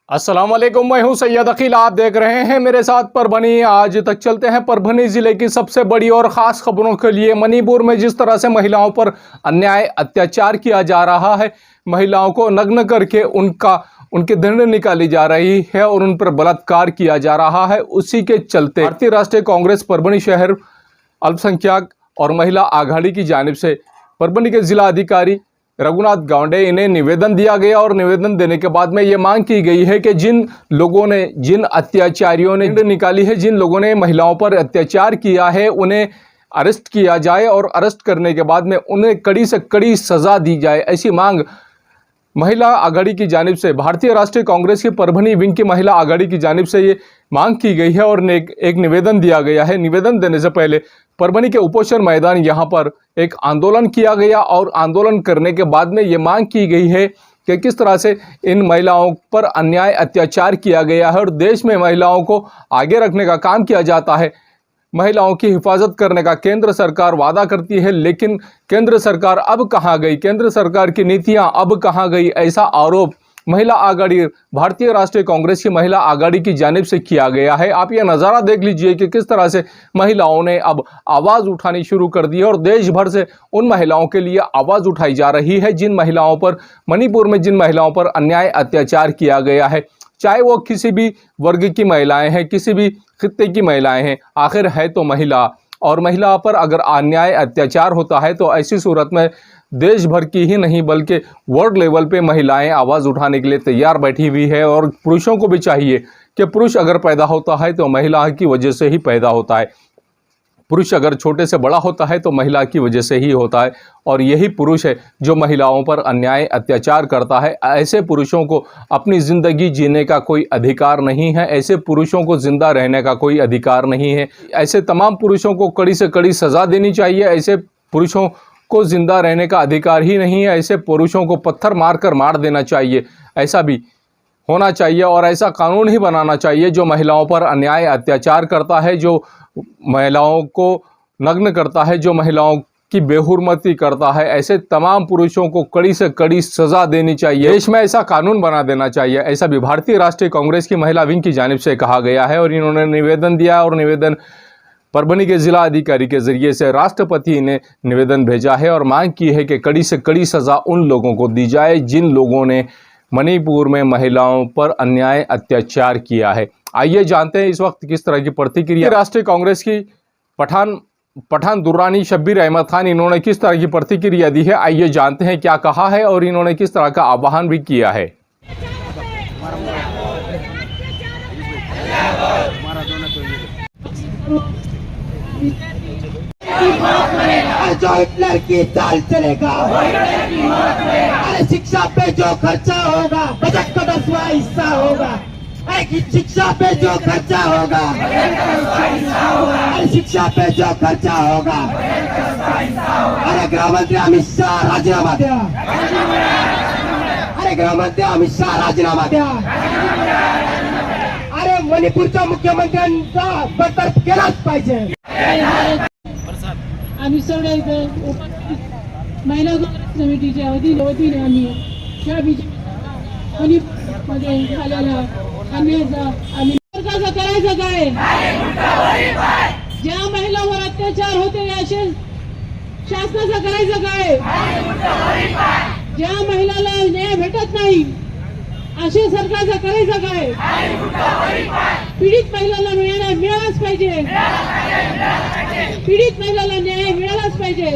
अस्सलाम वालेकुम, मैं हूं सैयद अकील। आप देख रहे हैं मेरे साथ परभनी। आज तक चलते हैं परभनी जिले की सबसे बड़ी और खास खबरों के लिए। मणिपुर में जिस तरह से महिलाओं पर अन्याय अत्याचार किया जा रहा है, महिलाओं को नग्न करके उनके दंड निकाली जा रही है और उन पर बलात्कार किया जा रहा है, उसी के चलते भारतीय राष्ट्रीय कांग्रेस परभनी शहर अल्पसंख्यक और महिला आघाड़ी की जानिब से परभनी के जिला अधिकारी रघुनाथ गावंडे इन्हें निवेदन दिया गया और निवेदन देने के बाद में ये मांग की गई है कि जिन लोगों ने, जिन अत्याचारियों ने निकाली है, जिन लोगों ने महिलाओं पर अत्याचार किया है, उन्हें अरेस्ट किया जाए और अरेस्ट करने के बाद में उन्हें कड़ी से कड़ी सजा दी जाए। ऐसी मांग महिला आघाड़ी की जानिब से, भारतीय राष्ट्रीय कांग्रेस की परभनी विंग की महिला आघाड़ी की जानिब से ये मांग की गई है और एक निवेदन दिया गया है। निवेदन देने से पहले परभनी के उपोषण मैदान यहाँ पर एक आंदोलन किया गया और आंदोलन करने के बाद में ये मांग की गई है कि किस तरह से इन महिलाओं पर अन्याय अत्याचार किया गया है और देश में महिलाओं को आगे रखने का काम किया जाता है। महिलाओं की हिफाजत करने का केंद्र सरकार वादा करती है, लेकिन केंद्र सरकार अब कहाँ गई, केंद्र सरकार की नीतियां अब कहाँ गई, ऐसा आरोप महिला आघाड़ी, भारतीय राष्ट्रीय कांग्रेस की महिला आघाड़ी की जानिब से किया गया है। आप यह नज़ारा देख लीजिए कि किस तरह से महिलाओं ने अब आवाज़ उठानी शुरू कर दी है और देश भर से उन महिलाओं के लिए आवाज़ उठाई जा रही है जिन महिलाओं पर, मणिपुर में जिन महिलाओं पर अन्याय अत्याचार किया गया है, चाहे वो किसी भी वर्ग की महिलाएं हैं, किसी भी खित्ते की महिलाएं हैं, आखिर है तो महिला। और महिला पर अगर अन्याय अत्याचार होता है तो ऐसी सूरत में देश भर की ही नहीं बल्कि वर्ल्ड लेवल पे महिलाएं आवाज़ उठाने के लिए तैयार बैठी हुई है। और पुरुषों को भी चाहिए कि पुरुष अगर पैदा होता है तो महिला की वजह से ही पैदा होता है, पुरुष अगर छोटे से बड़ा होता है तो महिला की वजह से ही होता है। और यही पुरुष है जो महिलाओं पर अन्याय अत्याचार करता है। ऐसे पुरुषों को अपनी ज़िंदगी जीने का कोई अधिकार नहीं है, ऐसे पुरुषों को ज़िंदा रहने का कोई अधिकार नहीं है। ऐसे तमाम पुरुषों को कड़ी से कड़ी सज़ा देनी चाहिए। ऐसे पुरुषों को ज़िंदा रहने का अधिकार ही नहीं है, ऐसे पुरुषों को पत्थर मारकर मार देना चाहिए। ऐसा भी होना चाहिए और ऐसा कानून ही बनाना चाहिए जो महिलाओं पर अन्याय अत्याचार करता है, जो महिलाओं को नग्न करता है, जो महिलाओं की बेहुरमती करता है। ऐसे तमाम पुरुषों को कड़ी से कड़ी सजा देनी चाहिए, देश में ऐसा कानून बना देना चाहिए। ऐसा भी भारतीय राष्ट्रीय कांग्रेस की महिला विंग की जानिब से कहा गया है और इन्होंने निवेदन दिया और निवेदन परभनी के जिला अधिकारी के जरिए से राष्ट्रपति ने निवेदन भेजा है और मांग की है कि कड़ी से कड़ी सजा उन लोगों को दी जाए जिन लोगों ने मणिपुर में महिलाओं पर अन्याय अत्याचार किया है। आइए जानते हैं इस वक्त किस तरह की प्रतिक्रिया राष्ट्रीय कांग्रेस की पठान दुर्रानी शब्बीर अहमद खान, इन्होंने किस तरह की प्रतिक्रिया दी है। आइए जानते हैं क्या कहा है और इन्होंने किस तरह का आह्वान भी किया है। जो हिटलर की चाल चलेगा, अरे शिक्षा पे जो खर्चा होगा बजट का 10वां हिस्सा होगा। अरे शिक्षा पे जो खर्चा होगा, अरे शिक्षा पे जो खर्चा होगा, अरे गृह मंत्री अमित शाह राजीनामा द्या, अरे गृह मंत्री अमित शाह राजीनामा द्या, अरे मणिपूरच्या मुख्यमंत्र्यांचा बडतर्फ केलाच पाहिजे। आम्ही सगळ्या इथं उपस्थित महिला समितीच्या वतीने आम्ही या मणिपूरमध्ये झालेल्या अन्यायाचा आम्ही सरकारचा करायचं काय, ज्या महिलांवर अत्याचार होते असे शासनाचं करायचं काय, ज्या महिलाला न्याय भेटत नाही असे सरकारचं करायचं काय, पीडित महिलांना न्याय मिळालाच पाहिजे, पीडित महिलांना न्याय मिळालाच पाहिजे।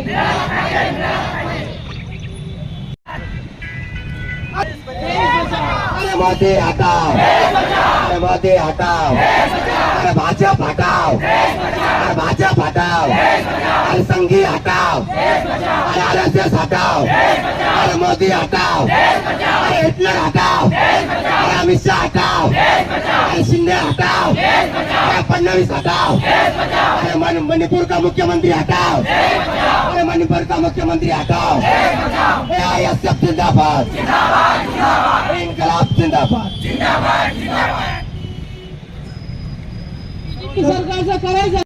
अरे मोदी हटाओ, अरे मोदी हटाओ, अरे भाजपा हटाओ, अरे भाजपा हटाओ, अरे संघी हटाओ, अरे आरएसएस हटाओ, अरे मोदी हटाओ, अरे हिटलर हटाओ, अरे अमित शाह हटाओ, अरे शिंदे हटाओ, अरे फडणवीस हटाओ, अरे मणिपुर का मुख्यमंत्री हटाओ, अरे मणिपुर का मुख्यमंत्री हटाओ। एआईएसएफ जिंदाबाद, इनकलाब जिंदाबाद, जिंदाबाद, जिंदाबाद। सरकारचं करायचं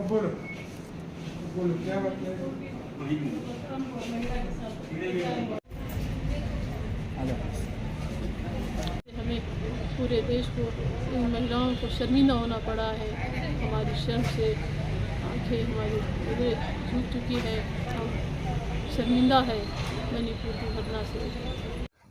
बोलो क्या बात है। हमें पूरे देश को, इन महिलाओं को शर्मिंदा होना पड़ा है। हमारी शर्म से आंखें हमारी पूरे झुक चुकी है। हम शर्मिंदा है मणिपुर की घटना से।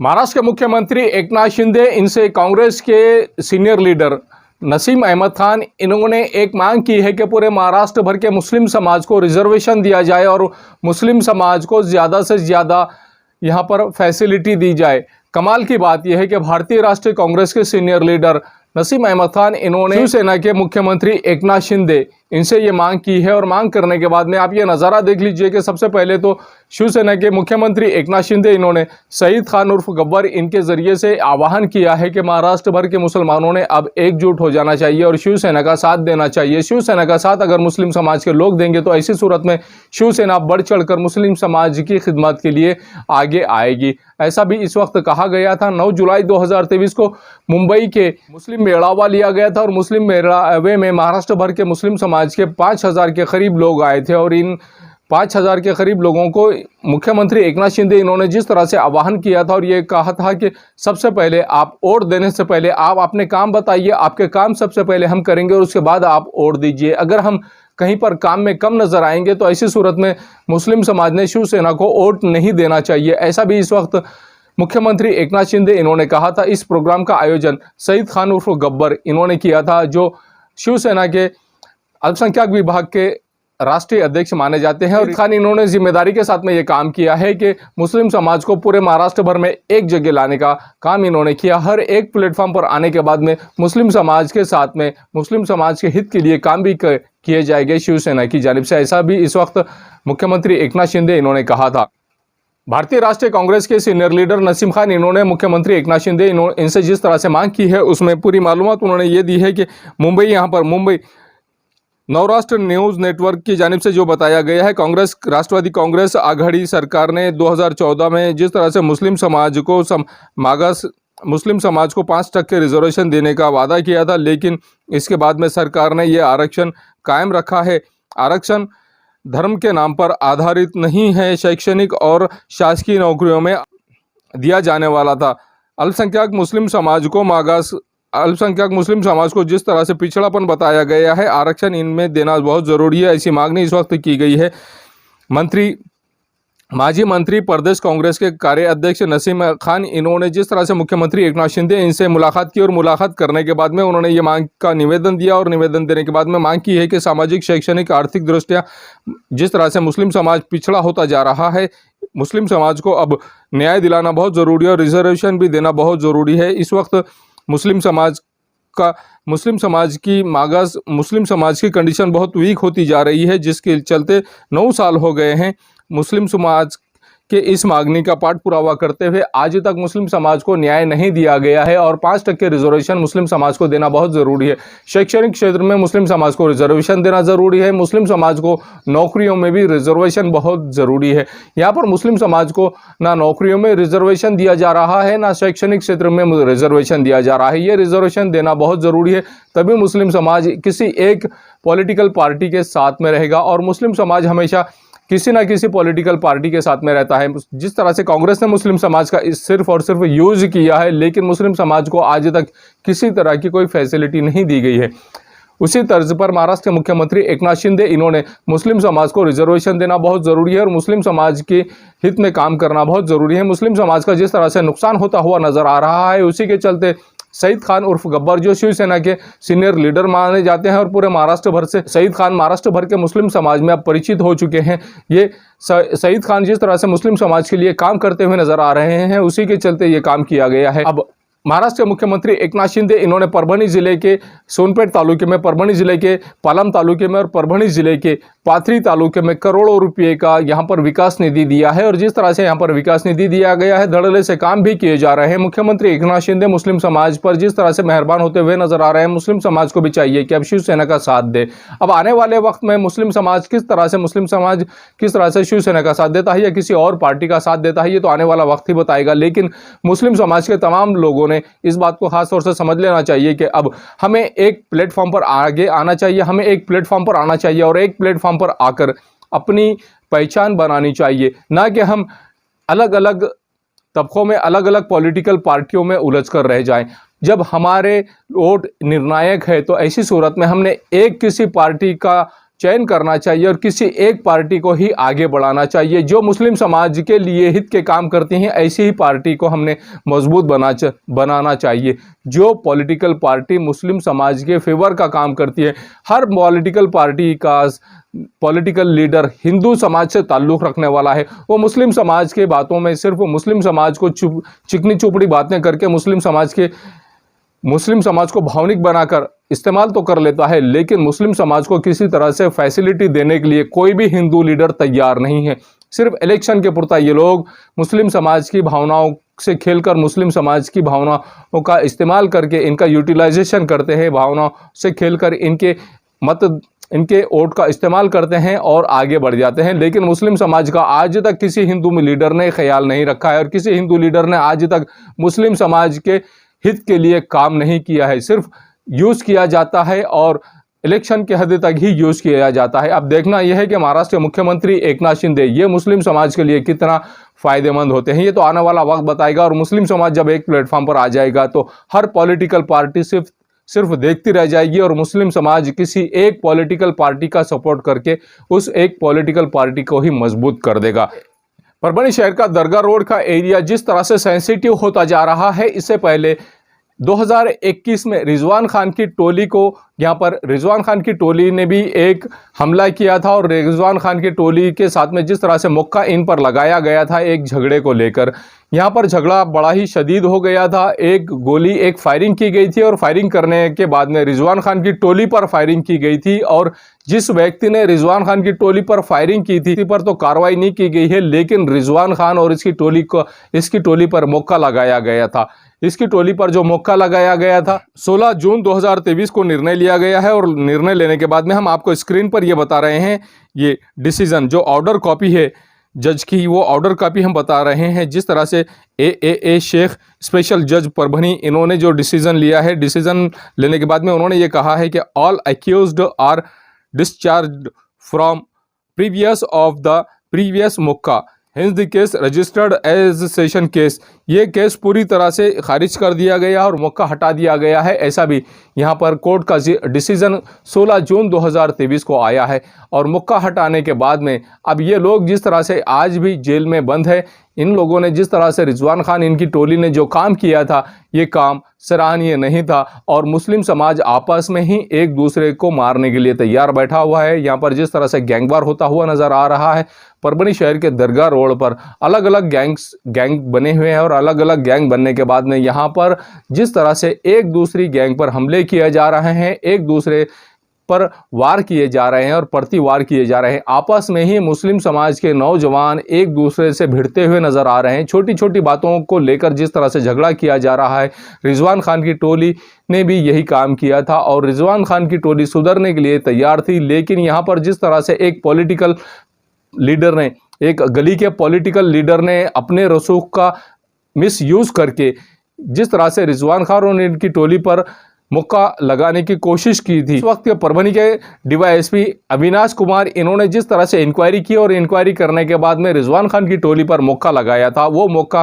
महाराष्ट्र के मुख्यमंत्री एकनाथ शिंदे, इनसे कांग्रेस के सीनियर लीडर नसीम अहमद खान, इन्होंने एक मांग की है कि पूरे महाराष्ट्र भर के मुस्लिम समाज को रिजर्वेशन दिया जाए और मुस्लिम समाज को ज़्यादा से ज़्यादा यहाँ पर फैसिलिटी दी जाए। कमाल की बात यह है कि भारतीय राष्ट्रीय कांग्रेस के सीनियर लीडर नसीम अहमद खान, इन्होंने शिवसेना के मुख्यमंत्री एकनाथ शिंदे, इनसे ये मांग की है और मांग करने के बाद में आप ये नज़ारा देख लीजिए कि सबसे पहले तो शिवसेना के मुख्यमंत्री एकनाथ शिंदे, इन्होंने सईद खान उर्फ गब्बर, इनके ज़रिए से आह्वान किया है कि महाराष्ट्र भर के मुसलमानों ने अब एकजुट हो जाना चाहिए और शिवसेना का साथ देना चाहिए। शिवसेना का साथ अगर मुस्लिम समाज के लोग देंगे तो ऐसी सूरत में शिवसेना बढ़ चढ़कर मुस्लिम समाज की खिदमत के लिए आगे आएगी। ऐसा भी इस वक्त कहा गया था। 9 जुलाई 2023 को मुंबई के मुस्लिम मेड़ावा लिया गया था और मुस्लिम मेड़ावे में महाराष्ट्र भर के मुस्लिम समाज के 5000 के करीब लोग आए थे और इन 5000 के करीब लोगों को मुख्यमंत्री एकनाथ शिंदे, इन्होंने जिस तरह से आह्वान किया था और ये कहा था कि सबसे पहले आप वोट देने से पहले आप अपने काम बताइए, आपके काम सबसे पहले हम करेंगे और उसके बाद आप वोट दीजिए। अगर हम कहीं पर काम में कम नजर आएंगे तो ऐसी सूरत में मुस्लिम समाज ने शिवसेना को वोट नहीं देना चाहिए। ऐसा भी इस वक्त मुख्यमंत्री एकनाथ शिंदे, इन्होंने कहा था। इस प्रोग्राम का आयोजन सईद खान उर्फ गब्बर, इन्होंने किया था, जो शिवसेना के अल्पसंख्यक विभाग के राष्ट्रीय अध्यक्ष माने जाते हैं। और खान, इन्होंने जिम्मेदारी के साथ में ये काम किया है कि मुस्लिम समाज को पूरे महाराष्ट्र भर में एक जगह लाने का काम इन्होंने किया। हर एक प्लेटफॉर्म पर आने के बाद में मुस्लिम समाज के साथ में मुस्लिम समाज के हित के लिए काम भी किए जाएंगे शिवसेना की जानिब से। ऐसा भी इस वक्त मुख्यमंत्री एकनाथ शिंदे, इन्होंने कहा था। भारतीय राष्ट्रीय कांग्रेस के सीनियर लीडर नसीम खान, इन्होंने मुख्यमंत्री एकनाथ शिंदे, इनसे जिस तरह से मांग की है उसमें पूरी मालूमात उन्होंने ये दी है कि मुंबई नवराष्ट्र न्यूज़ नेटवर्क की जानिब से जो बताया गया है, राष्ट्रवादी कांग्रेस आघाड़ी सरकार ने 2014 में जिस तरह से मुस्लिम समाज को 5% रिजर्वेशन देने का वादा किया था, लेकिन इसके बाद में सरकार ने ये आरक्षण कायम रखा है। आरक्षण धर्म के नाम पर आधारित नहीं है, शैक्षणिक और शासकीय नौकरियों में दिया जाने वाला था। अल्पसंख्यक मुस्लिम समाज को जिस तरह से पिछड़ापन बताया गया है, आरक्षण इनमें देना बहुत ज़रूरी है, ऐसी मांग इस वक्त की गई है। माजी मंत्री प्रदेश कांग्रेस के कार्याध्यक्ष नसीम खान, इन्होंने जिस तरह से मुख्यमंत्री एकनाथ शिंदे, इनसे मुलाकात की और मुलाकात करने के बाद में उन्होंने ये मांग का निवेदन दिया और निवेदन देने के बाद में मांग की है कि सामाजिक, शैक्षणिक, आर्थिक दृष्टिया जिस तरह से मुस्लिम समाज पिछड़ा होता जा रहा है, मुस्लिम समाज को अब न्याय दिलाना बहुत ज़रूरी है और रिजर्वेशन भी देना बहुत ज़रूरी है। इस वक्त मुस्लिम समाज की कंडीशन बहुत वीक होती जा रही है, जिसके चलते 9 साल हो गए हैं मुस्लिम समाज के इस मांगनी का पाठ पुरावा करते हुए आज तक मुस्लिम समाज को न्याय नहीं दिया गया है और 5% रिजर्वेशन मुस्लिम समाज को देना बहुत ज़रूरी है। शैक्षणिक क्षेत्र में मुस्लिम समाज को रिजर्वेशन देना ज़रूरी है। मुस्लिम समाज को नौकरियों में भी रिजर्वेशन बहुत ज़रूरी है। यहाँ पर मुस्लिम समाज को ना नौकरियों में रिजर्वेशन दिया जा रहा है, ना शैक्षणिक क्षेत्र में रिजर्वेशन दिया जा रहा है। ये रिजर्वेशन देना बहुत ज़रूरी है, तभी मुस्लिम समाज किसी एक पॉलिटिकल पार्टी के साथ में रहेगा और मुस्लिम समाज हमेशा किसी ना किसी पॉलिटिकल पार्टी के साथ में रहता है। जिस तरह से कांग्रेस ने मुस्लिम समाज का सिर्फ और सिर्फ यूज किया है, लेकिन मुस्लिम समाज को आज तक किसी तरह की कोई फैसिलिटी नहीं दी गई है। उसी तर्ज पर महाराष्ट्र के मुख्यमंत्री एकनाथ शिंदे, इन्होंने मुस्लिम समाज को रिजर्वेशन देना बहुत ज़रूरी है और मुस्लिम समाज के हित में काम करना बहुत ज़रूरी है। मुस्लिम समाज का जिस तरह से नुकसान होता हुआ नजर आ रहा है, उसी के चलते सईद खान उर्फ गब्बर, जो शिवसेना के सीनियर लीडर माने जाते हैं और पूरे महाराष्ट्र भर से सईद खान महाराष्ट्र भर के मुस्लिम समाज में अब परिचित हो चुके हैं। ये सईद खान जिस तरह से मुस्लिम समाज के लिए काम करते हुए नजर आ रहे हैं, उसी के चलते ये काम किया गया है। अब महाराष्ट्र के मुख्यमंत्री एकनाथ शिंदे, इन्होंने परभणी जिले के सोनपेट तालुके में, परभणी जिले के पालम तालुके में और परभणी जिले के पाथरी तालुके में करोड़ों रुपये का यहाँ पर विकास निधि दिया है और जिस तरह से यहाँ पर विकास निधि दिया गया है, धड़ल्ले से काम भी किए जा रहे हैं। मुख्यमंत्री एकनाथ शिंदे मुस्लिम समाज पर जिस तरह से मेहरबान होते हुए नजर आ रहे हैं, मुस्लिम समाज को भी चाहिए कि अब शिवसेना का साथ दे। अब आने वाले वक्त में मुस्लिम समाज किस तरह से शिवसेना का साथ देता है या किसी और पार्टी का साथ देता है, ये तो आने वाला वक्त ही बताएगा। लेकिन मुस्लिम समाज के तमाम लोगों ने इस बात को खास तौर से समझ लेना चाहिए कि अब हमें एक प्लेटफॉर्म पर आगे आना चाहिए, हमें एक प्लेटफॉर्म पर आना चाहिए और एक प्लेटफॉर्म पर आकर अपनी पहचान बनानी चाहिए। ना कि हम अलग अलग तबकों में, अलग अलग पॉलिटिकल पार्टियों में उलझ कर रह जाएं। जब हमारे वोट निर्णायक है तो ऐसी सूरत में हमने किसी पार्टी का चयन करना चाहिए और किसी एक पार्टी को ही आगे बढ़ाना चाहिए जो मुस्लिम समाज के लिए हित के काम करती हैं। ऐसी ही पार्टी को हमने मजबूत बनाना चाहिए। जो पॉलिटिकल पार्टी मुस्लिम समाज के फेवर का काम करती है, हर पॉलिटिकल पार्टी का पॉलिटिकल लीडर हिंदू समाज से ताल्लुक़ रखने वाला है, वो मुस्लिम समाज के बातों में सिर्फ मुस्लिम समाज को चिकनी चुपड़ी बातें करके मुस्लिम समाज को भावनिक बनाकर इस्तेमाल तो कर लेता है, लेकिन मुस्लिम समाज को किसी तरह से फैसिलिटी देने के लिए कोई भी हिंदू लीडर तैयार नहीं है। सिर्फ इलेक्शन के पुरता ये लोग मुस्लिम समाज की भावनाओं से खेलकर, मुस्लिम समाज की भावनाओं का इस्तेमाल करके इनका यूटिलाइजेशन करते हैं, भावनाओं से खेलकर इनके वोट का इस्तेमाल करते हैं और आगे बढ़ जाते हैं। लेकिन मुस्लिम समाज का आज तक किसी हिंदू लीडर ने ख्याल नहीं रखा है और किसी हिंदू लीडर ने आज तक मुस्लिम समाज के हित के लिए काम नहीं किया है। सिर्फ यूज़ किया जाता है और इलेक्शन के हद तक ही यूज़ किया जाता है। अब देखना यह है कि महाराष्ट्र के मुख्यमंत्री एकनाथ शिंदे ये मुस्लिम समाज के लिए कितना फ़ायदेमंद होते हैं, ये तो आने वाला वक्त बताएगा। और मुस्लिम समाज जब एक प्लेटफॉर्म पर आ जाएगा तो हर पॉलिटिकल पार्टी सिर्फ देखती रह जाएगी और मुस्लिम समाज किसी एक पॉलिटिकल पार्टी का सपोर्ट करके उस एक पॉलिटिकल पार्टी को ही मजबूत कर देगा। परभणी शहर का दरगाह रोड का एरिया जिस तरह से सेंसिटिव होता जा रहा है, इससे पहले 2021 में रिजवान खान की टोली को, यहाँ पर रिजवान खान की टोली ने भी एक हमला किया था और रिजवान खान की टोली के साथ में जिस तरह से मुक्का इन पर लगाया गया था एक झगड़े को लेकर, यहाँ पर झगड़ा बड़ा ही शदीद हो गया था। एक फायरिंग की गई थी और फायरिंग करने के बाद में रिजवान खान की टोली पर फायरिंग की गई थी और जिस व्यक्ति ने रिजवान खान की टोली पर फायरिंग की थी पर तो कार्रवाई नहीं की गई है, लेकिन रिजवान खान और इसकी टोली पर मुक्का लगाया गया था। इसकी टोली पर जो मुक्का लगाया गया था 16 जून 2023 को निर्णय लिया गया है और निर्णय लेने के बाद में हम आपको स्क्रीन पर ये बता रहे हैं, ये डिसीजन जो ऑर्डर कॉपी है जज की, वो ऑर्डर कॉपी हम बता रहे हैं। जिस तरह से ए शेख स्पेशल जज परभणी, इन्होंने जो डिसीजन लिया है, डिसीजन लेने के बाद में उन्होंने ये कहा है कि all accused are discharged from previous मुक्का, hence the case registered as session case. ये केस पूरी तरह से खारिज कर दिया गया और मुक्का हटा दिया गया है, ऐसा भी यहाँ पर कोर्ट का डिसीजन 16 जून 2023 को आया है। और मुक्का हटाने के बाद में अब ये लोग जिस तरह से आज भी जेल में बंद है, इन लोगों ने जिस तरह से रिजवान खान, इनकी टोली ने जो काम किया था, ये काम सराहनीय नहीं था और मुस्लिम समाज आपस में ही एक दूसरे को मारने के लिए तैयार बैठा हुआ है। यहाँ पर जिस तरह से गैंगवार होता हुआ नज़र आ रहा है, परभणी शहर के दरगाह रोड पर अलग अलग गैंग बने हुए हैं और अलग अलग गैंग बनने के बाद में यहाँ पर जिस तरह से एक दूसरी गैंग पर हमले किए जा रहे हैं, एक दूसरे पर वार किए जा रहे हैं और प्रतिवार किए जा रहे हैं। आपस में ही मुस्लिम समाज के नौजवान एक दूसरे से भिड़ते हुए नजर आ रहे हैं। छोटी छोटी बातों को लेकर जिस तरह से झगड़ा किया जा रहा है, रिजवान खान की टोली ने भी यही काम किया था और रिजवान खान की टोली सुधरने के लिए तैयार थी। लेकिन यहाँ पर जिस तरह से एक पॉलिटिकल लीडर ने, एक गली के पॉलिटिकल लीडर ने अपने रसूख का मिसयूज़ करके जिस तरह से रिजवान खान और इनकी टोली पर मुक्का लगाने की कोशिश की थी। इस वक्त के परभणी के डीवाईएसपी अविनाश कुमार, इन्होंने जिस तरह से इंक्वायरी की और इंक्वायरी करने के बाद में रिजवान खान की टोली पर मुक्का लगाया था, वो मुक्का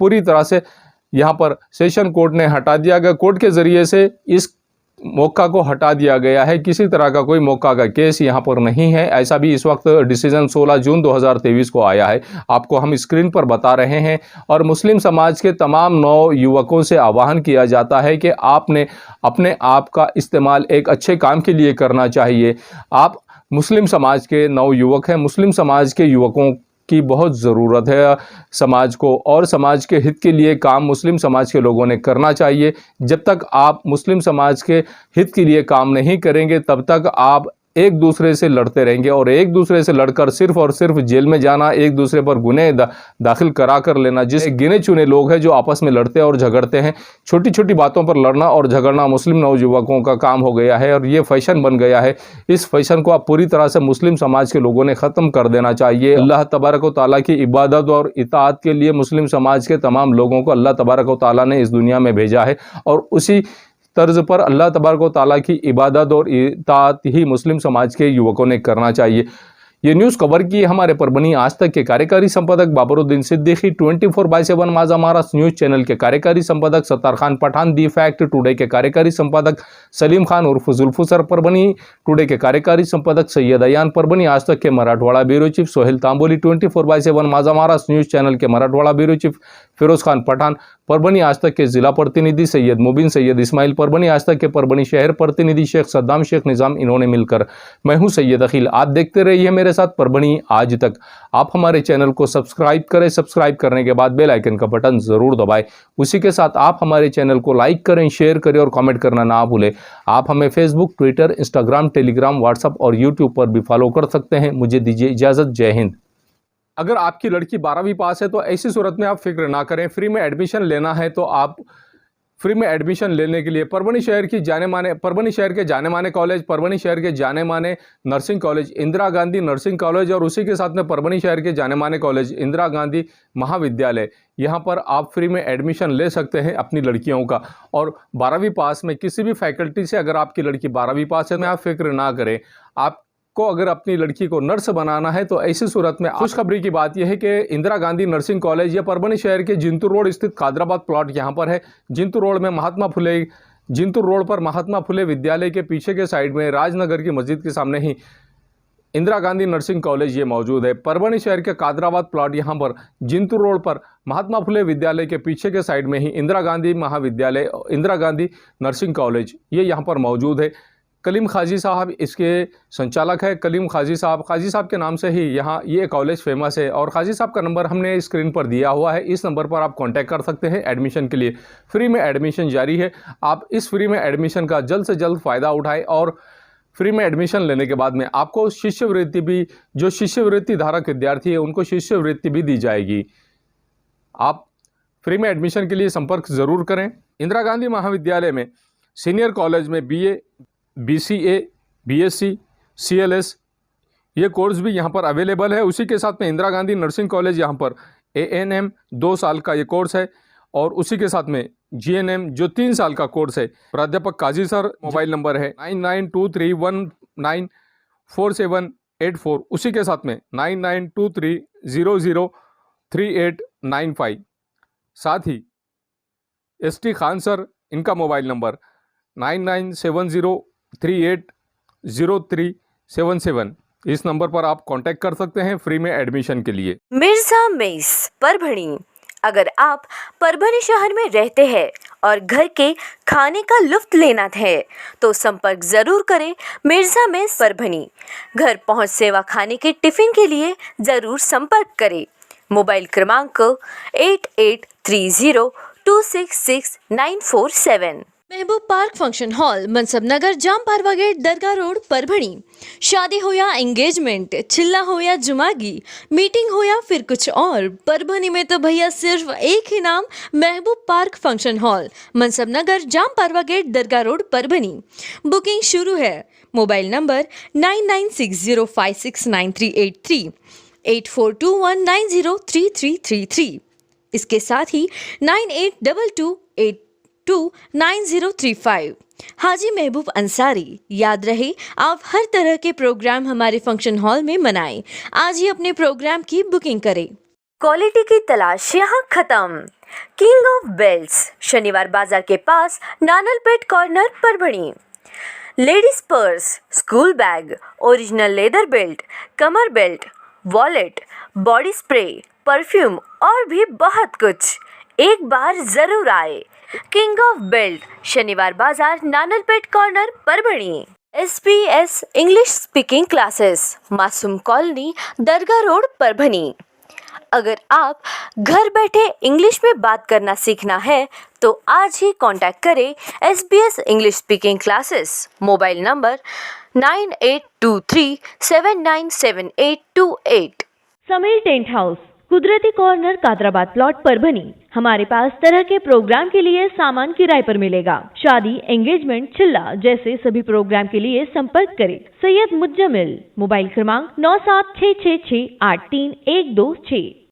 पूरी तरह से यहाँ पर सेशन कोर्ट ने हटा दिया गया। कोर्ट के ज़रिए से इस मौका को हटा दिया गया है। किसी तरह का कोई मौका का केस यहाँ पर नहीं है, ऐसा भी इस वक्त डिसीजन 16 जून 2023 को आया है, आपको हम स्क्रीन पर बता रहे हैं। और मुस्लिम समाज के तमाम नौ युवकों से आह्वान किया जाता है कि आपने अपने आप का इस्तेमाल एक अच्छे काम के लिए करना चाहिए। आप मुस्लिम समाज के नौ युवक हैं, मुस्लिम समाज के युवकों की बहुत ज़रूरत है समाज को और समाज के हित के लिए काम मुस्लिम समाज के लोगों ने करना चाहिए। जब तक आप मुस्लिम समाज के हित के लिए काम नहीं करेंगे तब तक आप एक दूसरे से लड़ते रहेंगे और एक दूसरे से लड़कर सिर्फ और सिर्फ जेल में जाना, एक दूसरे पर गुने दाखिल करा कर लेना। जिस गिने चुने लोग हैं जो आपस में लड़ते और झगड़ते हैं, छोटी छोटी बातों पर लड़ना और झगड़ना मुस्लिम नौजुवकों का काम हो गया है और ये फैशन बन गया है। इस फैशन को आप पूरी तरह से मुस्लिम समाज के लोगों ने ख़त्म कर देना चाहिए। अल्लाह तबारक व तआला की इबादत और इताअत के लिए मुस्लिम समाज के तमाम लोगों को अल्लाह तबारक व तआला ने इस दुनिया में भेजा है और उसी तर्ज पर अल्लाह तबारक व तआला की इबादत और इताअत ही मुस्लिम समाज के युवकों ने करना चाहिए। ये न्यूज़ कवर की हमारे परभनी आज तक के कार्यकारी संपादक बाबरुद्दीन सिद्दीकी, 24/7 माझा महाराष्ट्र न्यूज़ चैनल के कार्यकारी संपादक Sattar Khan Pathan, The Fact Today के कार्यकारी संपादक सलीम खान उर्फ जुल्फुसर परभनी, टुडे के कार्यकारी संपादक सैयद अयान परभनी, आज तक के मराठवाड़ा ब्यूरो चीफ सोहेल तांबोली, 24/7 माझा महाराष्ट्र न्यूज़ चैनल के मराठवाड़ा ब्यूरो चीफ फिरोज खान पठान, परभनी आज तक के जिला प्रतिनिधि सैयद मुबीन सैयद इस्माइल, परभनी आज तक के परभनी शहर प्रतिनिधि शेख सद्दाम शेख निज़ाम, इन्होंने मिलकर मैं हूं सैयद अखिल। आप देखते रहिए मेरे साथ परभनी आज तक। आप हमारे चैनल को सब्सक्राइब करें, सब्सक्राइब करने के बाद बेल आइकन का बटन जरूर दबाएं। उसी के साथ आप हमारे चैनल को लाइक करें, शेयर करें और कमेंट करना ना भूलें। आप हमें Facebook, Twitter, Instagram, Telegram, WhatsApp और यूट्यूब पर भी फॉलो कर सकते हैं। मुझे दीजिए इजाज़त। जय हिंद। अगर आपकी लड़की 12वीं पास है तो ऐसी सूरत में आप फिक्र ना करें। फ्री में एडमिशन लेना है तो आप फ्री में एडमिशन लेने के लिए परभनी शहर के जाने माने कॉलेज, परभनी शहर के जाने माने nursing college Indira Gandhi nursing college और उसी के साथ में परभनी शहर के जाने माने कॉलेज इंदिरा गांधी महाविद्यालय, यहाँ पर आप फ्री में एडमिशन ले सकते हैं अपनी लड़कियों का। और 12वीं पास में किसी भी फैकल्टी से अगर आपकी लड़की 12वीं पास है तो आप फिक्र ना करें। आप को अगर अपनी लड़की को नर्स बनाना है तो ऐसी सूरत में खुशखबरी की बात यह है कि इंदिरा गांधी नर्सिंग कॉलेज या परभनी शहर के जिंतूर रोड स्थित खादराबाद प्लॉट यहाँ पर है। जिंतूर रोड पर महात्मा फुले विद्यालय के पीछे के साइड में राजनगर की मस्जिद के सामने ही इंदिरा गांधी नर्सिंग कॉलेज ये मौजूद है। परभनी शहर के खादराबाद प्लॉट यहाँ पर जिंतूर रोड पर महात्मा फुले विद्यालय के पीछे के साइड में ही इंदिरा गांधी महाविद्यालय, इंदिरा गांधी नर्सिंग कॉलेज ये यहाँ पर मौजूद है। कलीम खाजी साहब इसके संचालक है। कलीम खाजी साहब के नाम से ही यहाँ ये कॉलेज फेमस है और खाजी साहब का नंबर हमने स्क्रीन पर दिया हुआ है। इस नंबर पर आप कांटेक्ट कर सकते हैं एडमिशन के लिए। फ्री में एडमिशन जारी है। आप इस फ्री में एडमिशन का जल्द से जल्द फ़ायदा उठाएं और फ्री में एडमिशन लेने के बाद में आपको शिष्यवृत्ति भी, जो शिष्यवृत्ति धारक विद्यार्थी है उनको शिष्यवृत्ति भी दी जाएगी। आप फ्री में एडमिशन के लिए संपर्क ज़रूर करें। इंदिरा गांधी महाविद्यालय में सीनियर कॉलेज में BA, BCA, BSc, CLS ये कोर्स भी यहाँ पर अवेलेबल है। उसी के साथ में इंदिरा गांधी नर्सिंग कॉलेज यहाँ पर ANM 2 साल का ये कोर्स है और उसी के साथ में GNM जो 3 साल का कोर्स है। प्राध्यापक काजी सर, मोबाइल नंबर है 9923194784, उसी के साथ में 9923003895। साथ ही ST खान सर, इनका मोबाइल नंबर 9970380377। इस नंबर पर आप कांटेक्ट कर सकते हैं फ्री में एडमिशन के लिए। मिर्जा मेस परभणी। अगर आप परभणी शहर में रहते हैं और घर के खाने का लुत्फ लेना है तो संपर्क जरूर करें मिर्जा मेस परभणी। घर पहुंच सेवा खाने के टिफिन के लिए जरूर संपर्क करें। मोबाइल क्रमांक 8830266947। महबूब पार्क फंक्शन हॉल, मनसब नगर, जाम पारवा गेट, दरगाह रोड, परभणी। शादी हो या एंगेजमेंट, चिल्ला हो या जुमागी, मीटिंग हो या फिर कुछ और, परभणी में तो भैया सिर्फ एक ही नाम, महबूब पार्क फंक्शन हॉल, मनसब नगर, जाम पारवा गेट, दरगाह रोड, परभणी। बुकिंग शुरू है। Mobile number 9960569383, 8421903333। इसके साथ ही 9822829035। हाजी महबूब अंसारी। याद रहे, आप हर तरह के प्रोग्राम हमारे फंक्शन हॉल में मनाएं। आज ही अपने प्रोग्राम की बुकिंग करें। क्वालिटी की तलाश यहाँ खत्म। किंग ऑफ बेल्ट्स, शनिवार बाजार के पास, Nanalpeth corner, Parbhani. Ladies purse, school bag, original leather belt, कमर belt, wallet, body spray, perfume और भी बहुत कुछ। एक बार जरूर आए। किंग ऑफ बेल्ट, शनिवार बाजार, Nanalpeth corner, Parbhani. SBS English speaking classes, Masoom colony, Dargah road, Parbhani. अगर आप घर बैठे इंग्लिश में बात करना सीखना है तो आज ही कांटेक्ट करें SBS English speaking classes. Mobile number 9823797828। Sameer tent house, कुदरती कॉर्नर, कादराबाद प्लॉट, परभणी। हमारे पास तरह के प्रोग्राम के लिए सामान किराए पर मिलेगा। शादी, एंगेजमेंट, चिल्ला जैसे सभी प्रोग्राम के लिए संपर्क करें सैयद मुज्जमिल। मोबाइल क्रमांक 9766683126।